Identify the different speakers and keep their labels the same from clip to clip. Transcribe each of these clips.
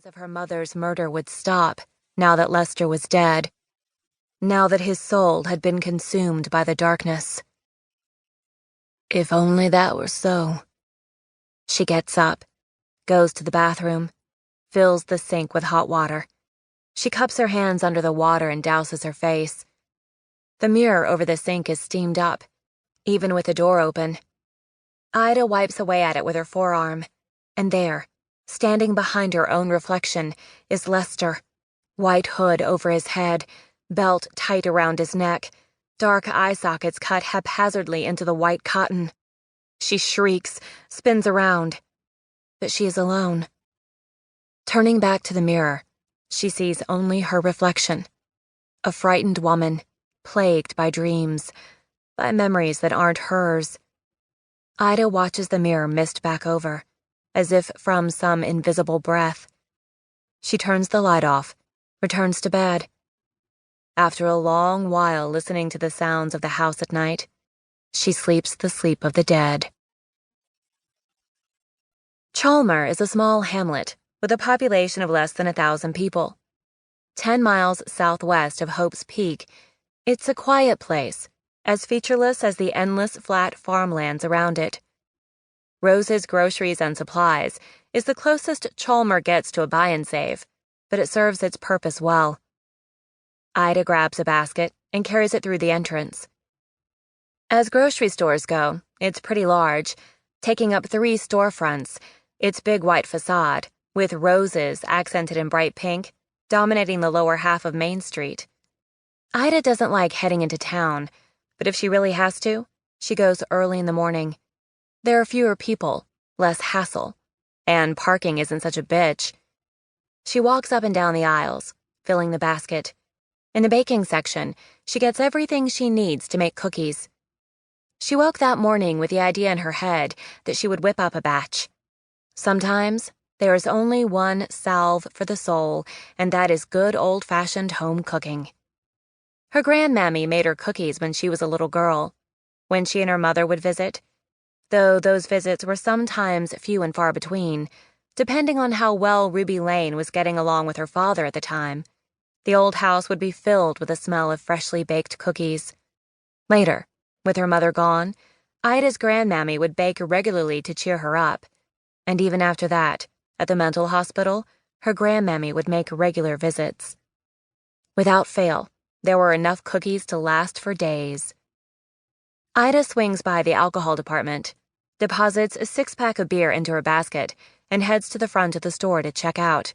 Speaker 1: of her mother's murder would stop now that Lester was dead, now that his soul had been consumed by the darkness. If only that were so. She gets up, goes to the bathroom, fills the sink with hot water. She cups her hands under the water and douses her face. The mirror over the sink is steamed up, even with the door open. Ida wipes away at it with her forearm, and there, standing behind her own reflection, is Lester, white hood over his head, belt tight around his neck, dark eye sockets cut haphazardly into the white cotton. She shrieks, spins around, but she is alone. Turning back to the mirror, she sees only her reflection, a frightened woman, plagued by dreams, by memories that aren't hers. Ida watches the mirror mist back over, as if from some invisible breath. She turns the light off, returns to bed. After a long while listening to the sounds of the house at night, she sleeps the sleep of the dead. Chalmer is a small hamlet with a population of less than 1,000 people. 10 miles southwest of Hope's Peak, it's a quiet place, as featureless as the endless flat farmlands around it. Rose's Groceries and Supplies is the closest Chalmer gets to a buy and save, but it serves its purpose well. Ida grabs a basket and carries it through the entrance. As grocery stores go, it's pretty large, taking up 3 storefronts, its big white facade, with roses accented in bright pink, dominating the lower half of Main Street. Ida doesn't like heading into town, but if she really has to, she goes early in the morning. There are fewer people, less hassle, and parking isn't such a bitch. She walks up and down the aisles, filling the basket. In the baking section, she gets everything she needs to make cookies. She woke that morning with the idea in her head that she would whip up a batch. Sometimes, there is only one salve for the soul, and that is good old-fashioned home cooking. Her grandmammy made her cookies when she was a little girl, when she and her mother would visit, though those visits were sometimes few and far between, depending on how well Ruby Lane was getting along with her father at the time. The old house would be filled with the smell of freshly baked cookies. Later, with her mother gone, Ida's grandmammy would bake regularly to cheer her up, and even after that, at the mental hospital, her grandmammy would make regular visits. Without fail, there were enough cookies to last for days. Ida swings by the alcohol department, deposits a 6-pack of beer into her basket, and heads to the front of the store to check out.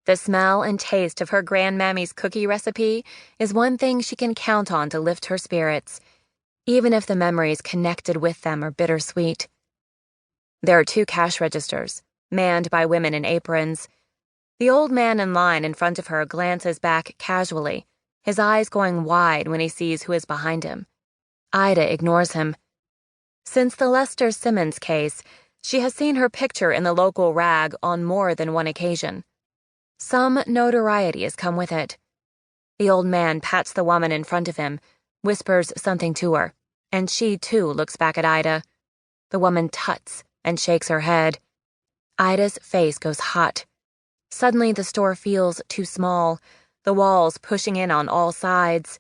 Speaker 1: The smell and taste of her grandmammy's cookie recipe is one thing she can count on to lift her spirits, even if the memories connected with them are bittersweet. There are 2 cash registers, manned by women in aprons. The old man in line in front of her glances back casually, his eyes going wide when he sees who is behind him. Ida ignores him. Since the Lester Simmons case, she has seen her picture in the local rag on more than one occasion. Some notoriety has come with it. The old man pats the woman in front of him, whispers something to her, and she too looks back at Ida. The woman tuts and shakes her head. Ida's face goes hot. Suddenly the store feels too small, the walls pushing in on all sides.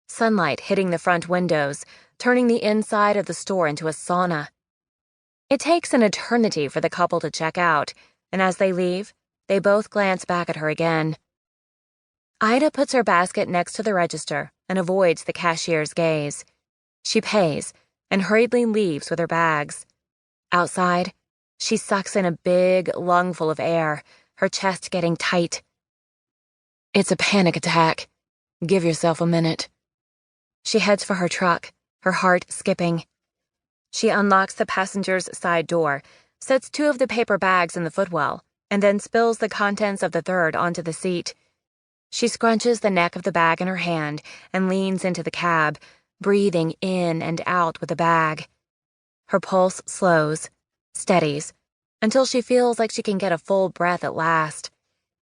Speaker 1: Sunlight hitting the front windows, turning the inside of the store into a sauna. It takes an eternity for the couple to check out, and as they leave, they both glance back at her again. Ida puts her basket next to the register and avoids the cashier's gaze. She pays and hurriedly leaves with her bags. Outside, she sucks in a big lungful of air, her chest getting tight. It's a panic attack. Give yourself a minute. She heads for her truck, her heart skipping. She unlocks the passenger's side door, sets 2 of the paper bags in the footwell, and then spills the contents of the 3rd onto the seat. She scrunches the neck of the bag in her hand and leans into the cab, breathing in and out with the bag. Her pulse slows, steadies, until she feels like she can get a full breath at last.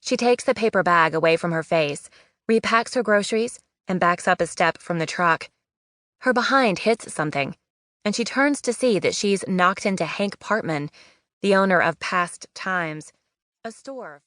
Speaker 1: She takes the paper bag away from her face, repacks her groceries, and backs up a step from the truck. Her behind hits something, and she turns to see that she's knocked into Hank Partman, the owner of Past Times, a store